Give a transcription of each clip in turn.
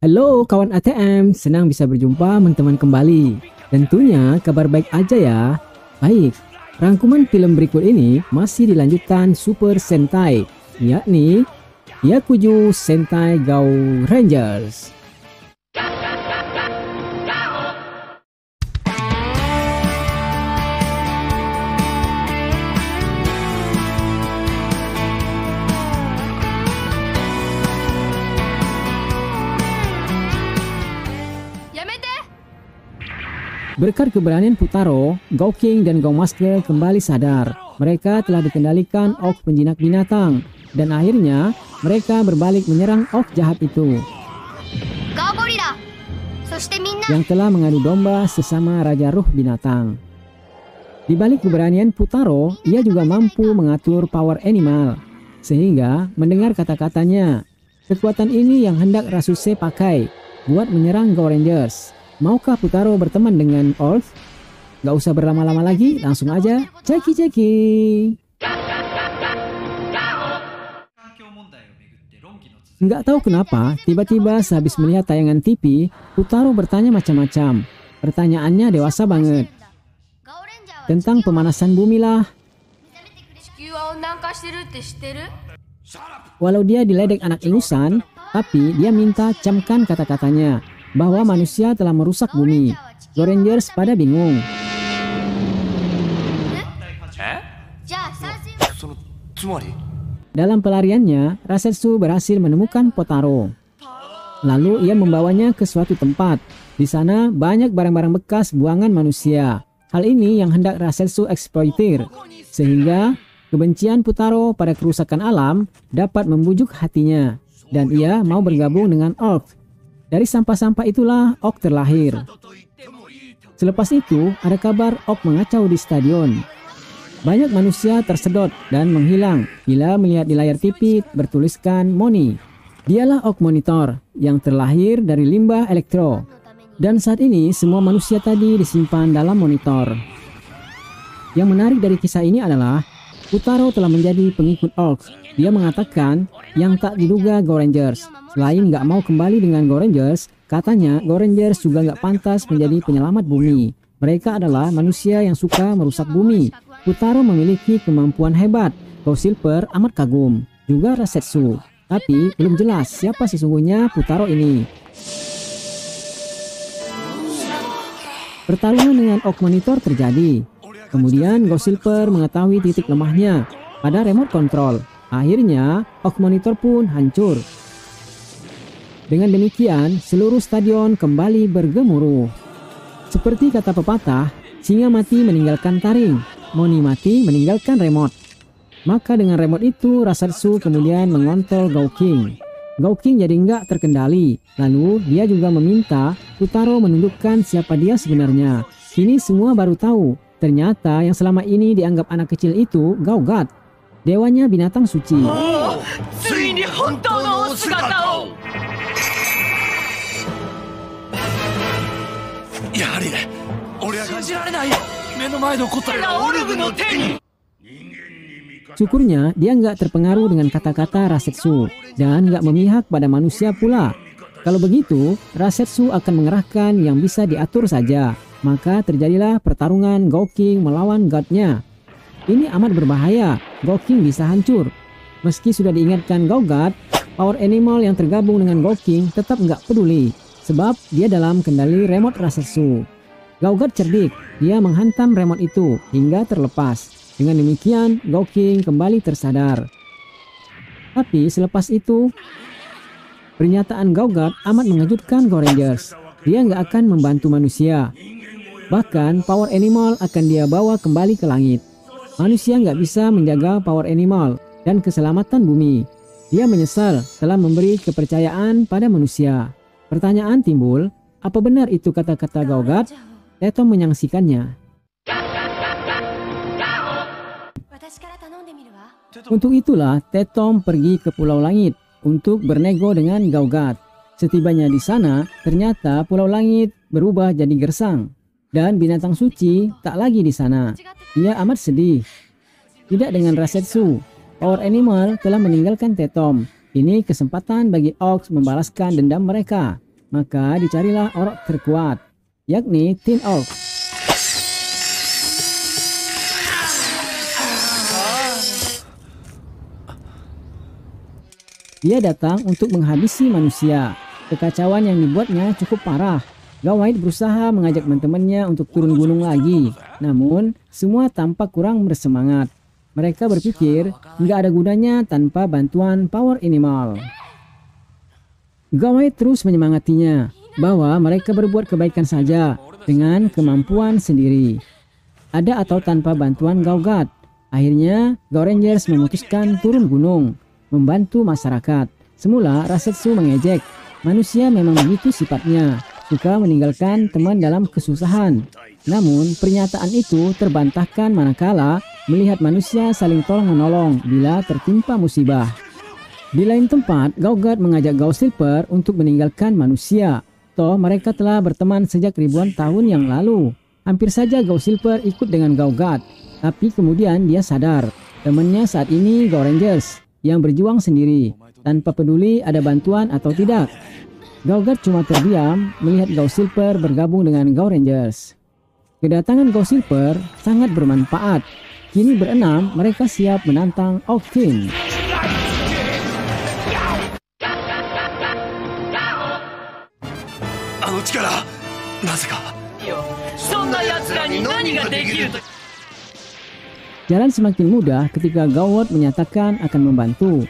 Halo kawan ATM, senang bisa berjumpa teman-teman kembali. Tentunya kabar baik aja ya. Baik, rangkuman film berikut ini masih dilanjutkan Super Sentai, yakni Yakuju Sentai Go Rangers. Berkat keberanian Futaro, Gouking dan Goumaster kembali sadar. Mereka telah dikendalikan orc penjinak binatang, dan akhirnya mereka berbalik menyerang orc jahat itu yang telah mengadu domba sesama Raja Ruh Binatang. Di balik keberanian Futaro, ia juga mampu mengatur power animal, sehingga mendengar kata-katanya, kekuatan ini yang hendak Rasuse pakai buat menyerang Go Rangers. Maukah Futaro berteman dengan orc? Gak usah berlama-lama lagi, langsung aja ceki-ceki. Nggak tahu kenapa, tiba-tiba sehabis melihat tayangan TV, Futaro bertanya macam-macam. Pertanyaannya dewasa banget. Tentang pemanasan bumi lah. Walau dia diledek anak ingusan, tapi dia minta camkan kata-katanya bahwa manusia telah merusak bumi. Go Rangers pada bingung. Dalam pelariannya, Rasetsu berhasil menemukan Potaro. Lalu ia membawanya ke suatu tempat. Di sana banyak barang-barang bekas buangan manusia. Hal ini yang hendak Rasetsu eksploitir, sehingga kebencian Futaro pada kerusakan alam dapat membujuk hatinya, dan ia mau bergabung dengan orc. Dari sampah-sampah itulah orc terlahir. Selepas itu, ada kabar orc mengacau di stadion. Banyak manusia tersedot dan menghilang bila melihat di layar TV bertuliskan Moni. Dialah orc monitor yang terlahir dari limbah elektro. Dan saat ini semua manusia tadi disimpan dalam monitor. Yang menarik dari kisah ini adalah Futaro telah menjadi pengikut orc. Dia mengatakan yang tak diduga Go Rangers. Selain nggak mau kembali dengan Go Rangers, katanya Go Rangers juga nggak pantas menjadi penyelamat bumi. Mereka adalah manusia yang suka merusak bumi. Futaro memiliki kemampuan hebat. Go Silver amat kagum. Juga Rasetsu. Tapi belum jelas siapa sesungguhnya Futaro ini. Pertarungan dengan orc monitor terjadi. Kemudian Go Silver mengetahui titik lemahnya pada remote control. Akhirnya orc monitor pun hancur. Dengan demikian, seluruh stadion kembali bergemuruh. Seperti kata pepatah, singa mati meninggalkan taring, Moni mati meninggalkan remote. Maka dengan remote itu, Rasetsu kemudian mengontrol Gouking. Gouking jadi nggak terkendali. Lalu dia juga meminta Futaro menunjukkan siapa dia sebenarnya. Kini semua baru tahu, ternyata yang selama ini dianggap anak kecil itu Gaugat, dewanya binatang suci. Syukurnya dia nggak terpengaruh dengan kata-kata Rasetsu dan nggak memihak pada manusia pula. Kalau begitu, Rasetsu akan mengerahkan yang bisa diatur saja. Maka terjadilah pertarungan Gouking melawan God-nya. Ini amat berbahaya, Gouking bisa hancur. Meski sudah diingatkan Gaugat, power animal yang tergabung dengan Gouking tetap nggak peduli, sebab dia dalam kendali remote Rasetsu. Gaugat cerdik, dia menghantam remote itu hingga terlepas. Dengan demikian, Gouking kembali tersadar. Tapi selepas itu, pernyataan Gaugat amat mengejutkan Go Rangers. Dia nggak akan membantu manusia. Bahkan, power animal akan dia bawa kembali ke langit. Manusia nggak bisa menjaga power animal dan keselamatan bumi. Dia menyesal telah memberi kepercayaan pada manusia. Pertanyaan timbul, apa benar itu kata-kata Gaugat? Tetom menyangsikannya. Untuk itulah Tetom pergi ke Pulau Langit untuk bernego dengan Gaugat. Setibanya di sana, ternyata Pulau Langit berubah jadi gersang. Dan binatang suci tak lagi di sana. Ia amat sedih. Tidak dengan Rasetsu. Power animal telah meninggalkan Tetom. Ini kesempatan bagi orcs membalaskan dendam mereka. Maka dicarilah orc terkuat, yakni Tin Orc. Dia datang untuk menghabisi manusia. Kekacauan yang dibuatnya cukup parah. Gawait berusaha mengajak teman-temannya untuk turun gunung lagi. Namun, semua tampak kurang bersemangat. Mereka berpikir nggak ada gunanya tanpa bantuan Power Animal. Gawait terus menyemangatinya bahwa mereka berbuat kebaikan saja dengan kemampuan sendiri. Ada atau tanpa bantuan Gaugat. Akhirnya, Gaurangers memutuskan turun gunung, membantu masyarakat. Semula Rasetsu mengejek, manusia memang begitu sifatnya, suka meninggalkan teman dalam kesusahan. Namun pernyataan itu terbantahkan manakala melihat manusia saling tolong-menolong bila tertimpa musibah. Di lain tempat, Gaugat mengajak Gausilper untuk meninggalkan manusia. Toh mereka telah berteman sejak ribuan tahun yang lalu. Hampir saja Gausilper ikut dengan Gaugat, tapi kemudian dia sadar temannya saat ini Gaurangers yang berjuang sendiri, tanpa peduli ada bantuan atau tidak. Gaugat cuma terdiam melihat Gausilper bergabung dengan Gaurangers. Kedatangan Gausilper sangat bermanfaat. Kini berenam, mereka siap menantang Octin. Jalan semakin mudah ketika Gawat menyatakan akan membantu.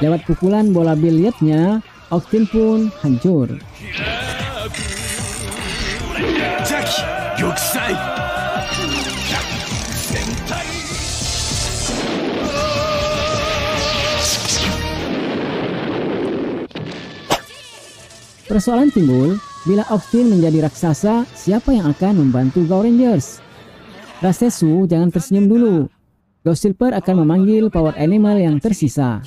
Lewat pukulan bola biliarnya, Octin pun hancur. Persoalan timbul bila Octin menjadi raksasa, siapa yang akan membantu Gaurangers? Rasetsu jangan tersenyum dulu. Gausilper akan memanggil Power Animal yang tersisa.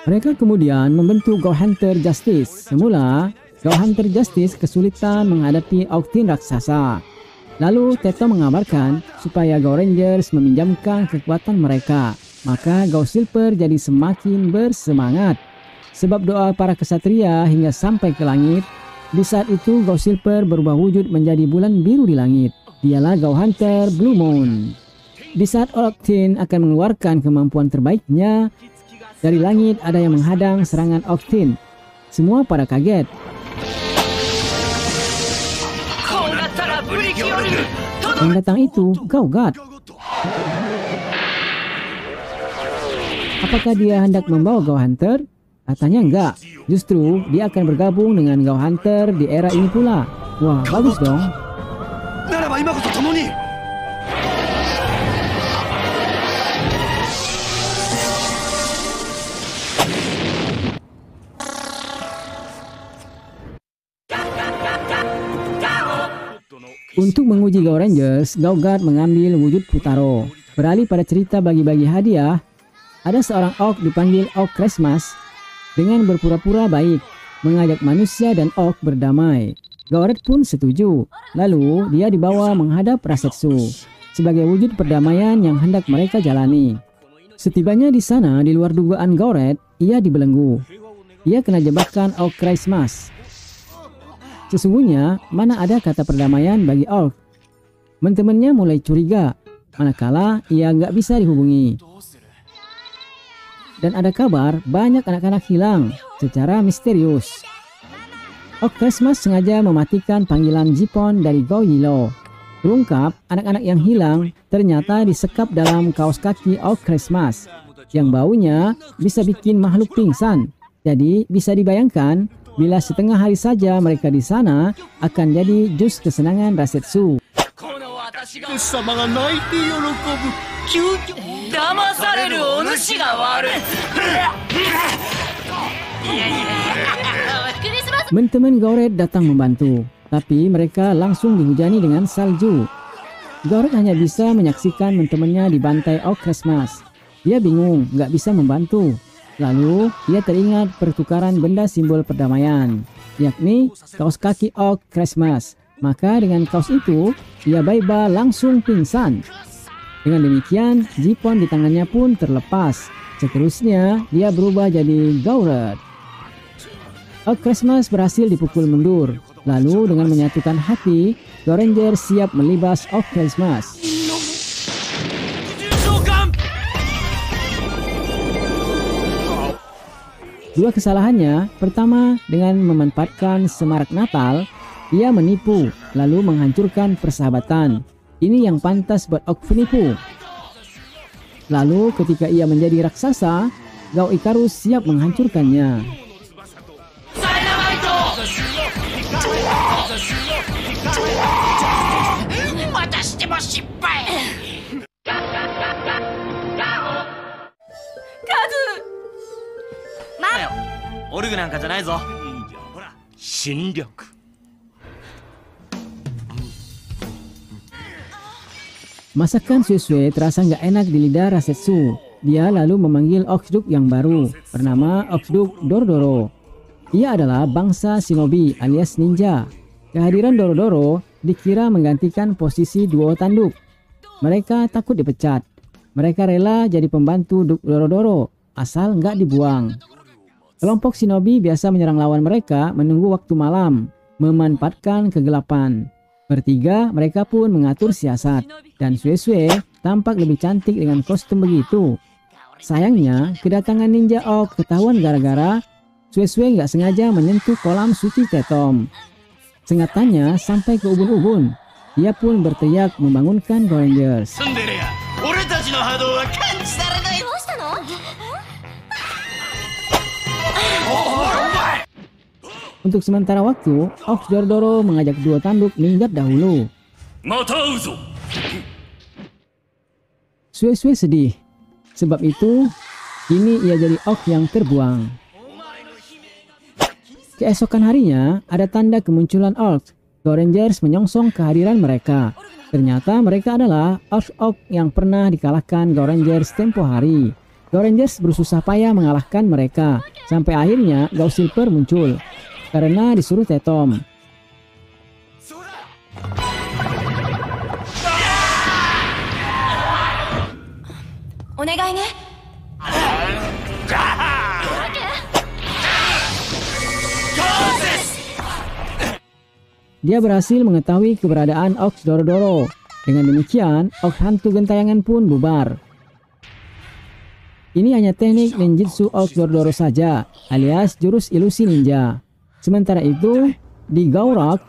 Mereka kemudian membentuk Gauhunter Justice. Semula, Gauhunter Justice kesulitan menghadapi Octin raksasa. Lalu Teto mengabarkan supaya Gaurangers meminjamkan kekuatan mereka. Maka Gausilper jadi semakin bersemangat. Sebab doa para kesatria hingga sampai ke langit. Di saat itu Gausilper berubah wujud menjadi bulan biru di langit. Dialah Gauhunter Blue Moon. Di saat Octin akan mengeluarkan kemampuan terbaiknya, dari langit ada yang menghadang serangan Octin. Semua pada kaget. Yang datang itu Gaugat. Apakah dia hendak membawa Gauhunter? Katanya enggak, justru dia akan bergabung dengan Gauhunter di era ini pula. Wah, bagus dong. Untuk menguji Gaurangers, Gaugat mengambil wujud Futaro. Beralih pada cerita bagi-bagi hadiah, ada seorang orc dipanggil Orc Christmas dengan berpura-pura baik, mengajak manusia dan orc berdamai. Gauret pun setuju. Lalu dia dibawa menghadap Rasetsu sebagai wujud perdamaian yang hendak mereka jalani. Setibanya di sana, di luar dugaan Gauret, ia dibelenggu. Ia kena jebakan Orc Christmas. Sesungguhnya, mana ada kata perdamaian bagi orc. Teman-temannya mulai curiga, manakala ia nggak bisa dihubungi. Dan ada kabar banyak anak-anak hilang secara misterius. Orc Christmas sengaja mematikan panggilan Jipon dari Go Yilo. Terungkap, anak-anak yang hilang ternyata disekap dalam kaos kaki Orc Christmas yang baunya bisa bikin makhluk pingsan. Jadi bisa dibayangkan bila setengah hari saja mereka di sana akan jadi jus kesenangan Rasetsu. Teman-teman Gauret datang membantu, tapi mereka langsung dihujani dengan salju. Gauret hanya bisa menyaksikan teman-temannya dibantai Orc Christmas. Dia bingung, nggak bisa membantu. Lalu, ia teringat pertukaran benda simbol perdamaian. yakni kaos kaki Orc Christmas. Maka dengan kaos itu, Yabaiba langsung pingsan. Dengan demikian, jipon di tangannya pun terlepas. Seterusnya, dia berubah jadi Gauret. Orc Christmas berhasil dipukul mundur. Lalu dengan menyatukan hati, Goranger siap melibas Orc Christmas. Dua kesalahannya, pertama dengan memanfaatkan semarak Natal, ia menipu lalu menghancurkan persahabatan. Ini yang pantas buat Orc penipu. Lalu ketika ia menjadi raksasa, Gao Icarus siap menghancurkannya. Masakan Shui terasa nggak enak di lidah Rasetsu. Dia lalu memanggil Orchduk yang baru, bernama Orchduk Dorodoro. Ia adalah bangsa shinobi alias ninja. Kehadiran Dorodoro dikira menggantikan posisi duo tanduk. Mereka takut dipecat. Mereka rela jadi pembantu Duk Dorodoro, asal nggak dibuang. Kelompok shinobi biasa menyerang lawan mereka menunggu waktu malam, memanfaatkan kegelapan. Bertiga, mereka pun mengatur siasat, dan Shui tampak lebih cantik dengan kostum begitu. Sayangnya, kedatangan ninja Orc ketahuan gara-gara Shui nggak sengaja menyentuh kolam suci Tetom. Sengatannya sampai ke ubun-ubun. Ia pun berteriak membangunkan Gorengers. Untuk sementara waktu, Orc Dorodoro mengajak dua tanduk minggat dahulu. Shui sedih. Sebab itu, kini ia jadi Orc yang terbuang. Keesokan harinya, ada tanda kemunculan Orc. Gorengers menyongsong kehadiran mereka. Ternyata mereka adalah Orc yang pernah dikalahkan Gorengers tempo hari. Gorengers berusaha payah mengalahkan mereka, sampai akhirnya Gao Silver muncul. Karena disuruh Tetom. Dia berhasil mengetahui keberadaan Orc Dorodoro. Dengan demikian, Orc hantu gentayangan pun bubar. Ini hanya teknik ninjutsu Orc Dorodoro saja, alias jurus ilusi ninja. Sementara itu, di Gaurak,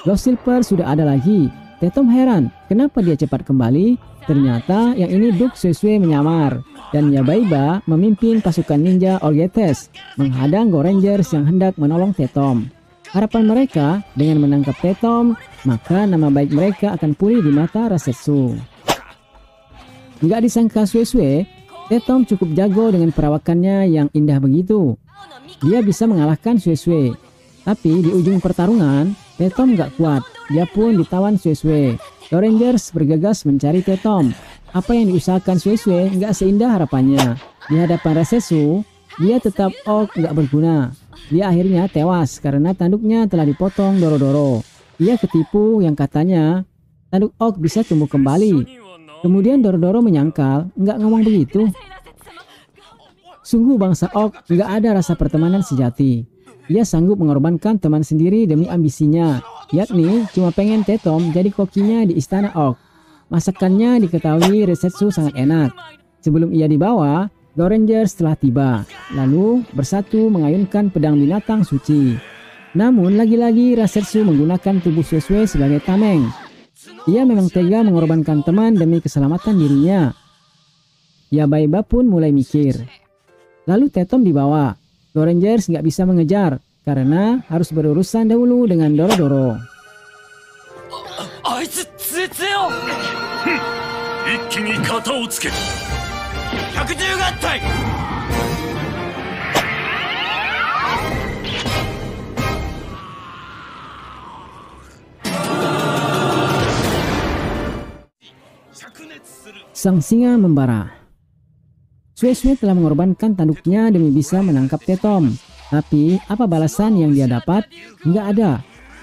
Gao Silver sudah ada lagi. Tetom heran, kenapa dia cepat kembali? Ternyata yang ini Duk Shui menyamar. Dan Yabaiba memimpin pasukan ninja Orgetes, menghadang Gorengers yang hendak menolong Tetom. Harapan mereka, dengan menangkap Tetom, maka nama baik mereka akan pulih di mata Rasetsu. Nggak disangka Shui, Tetom cukup jago dengan perawakannya yang indah begitu. Dia bisa mengalahkan Shui. Tapi di ujung pertarungan, Tetom nggak kuat. Dia pun ditawan Shui. Gorengers bergegas mencari Tetom. Apa yang diusahakan Shui nggak seindah harapannya. Di hadapan Rasetsu, dia tetap Orc nggak berguna. Dia akhirnya tewas karena tanduknya telah dipotong Dorodoro. Ia ketipu yang katanya tanduk Orc bisa tumbuh kembali. Kemudian Dorodoro menyangkal, nggak ngomong begitu. Sungguh bangsa Orc nggak ada rasa pertemanan sejati. Ia sanggup mengorbankan teman sendiri demi ambisinya, yakni cuma pengen Tetom jadi kokinya di istana Orc. Masakannya diketahui Rasetsu sangat enak. Sebelum ia dibawa, Gorengers telah tiba, lalu bersatu mengayunkan pedang binatang suci. Namun lagi-lagi Rasetsu menggunakan tubuh Shui sebagai tameng. Ia memang tega mengorbankan teman demi keselamatan dirinya. Yabaiba pun mulai mikir. Lalu Tetom dibawa. Gorengers nggak bisa mengejar karena harus berurusan dahulu dengan Dorodoro. Sang singa membara. Shui telah mengorbankan tanduknya demi bisa menangkap Tetom. Tapi apa balasan yang dia dapat? Nggak ada.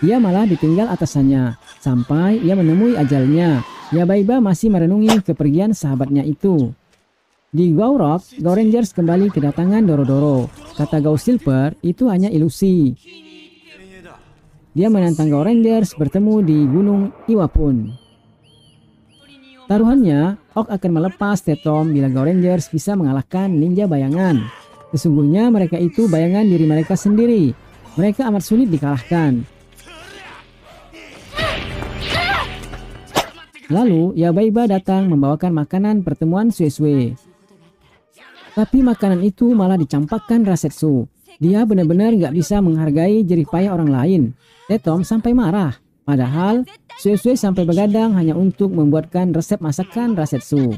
Ia malah ditinggal atasannya sampai ia menemui ajalnya. Yabaiba masih merenungi kepergian sahabatnya itu. Di Gaurok, Go Rangers kembali kedatangan Dorodoro. Kata Go Silver, itu hanya ilusi. Dia menantang Go Rangers bertemu di Gunung Iwapun. Taruhannya, Ok akan melepas Tetom bila Go Rangers bisa mengalahkan ninja bayangan. Sesungguhnya mereka itu bayangan diri mereka sendiri. Mereka amat sulit dikalahkan. Lalu, Yabaiba datang membawakan makanan pertemuan Sue-Sue. Tapi makanan itu malah dicampakkan Rasetsu. Dia benar-benar nggak bisa menghargai jerih payah orang lain. Tetom sampai marah. Padahal, Sue-Sue sampai begadang hanya untuk membuatkan resep masakan Rasetsu.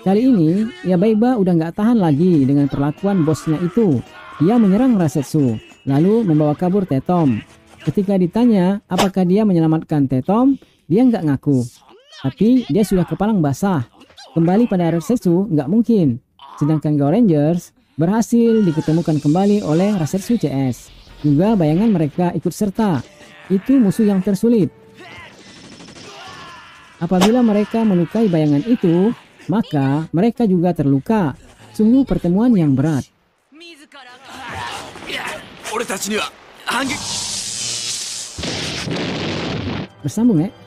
Kali ini, Yabaiba udah nggak tahan lagi dengan perlakuan bosnya itu. Dia menyerang Rasetsu, lalu membawa kabur Tetom. Ketika ditanya apakah dia menyelamatkan Tetom, dia nggak ngaku. Tapi dia sudah kepalang basah. Kembali pada Rasetsu nggak mungkin. Sedangkan Go Rangers berhasil diketemukan kembali oleh Rasetsu CS. Juga bayangan mereka ikut serta. Itu musuh yang tersulit. Apabila mereka melukai bayangan itu, maka mereka juga terluka. Sungguh pertemuan yang berat. Bersambung ya.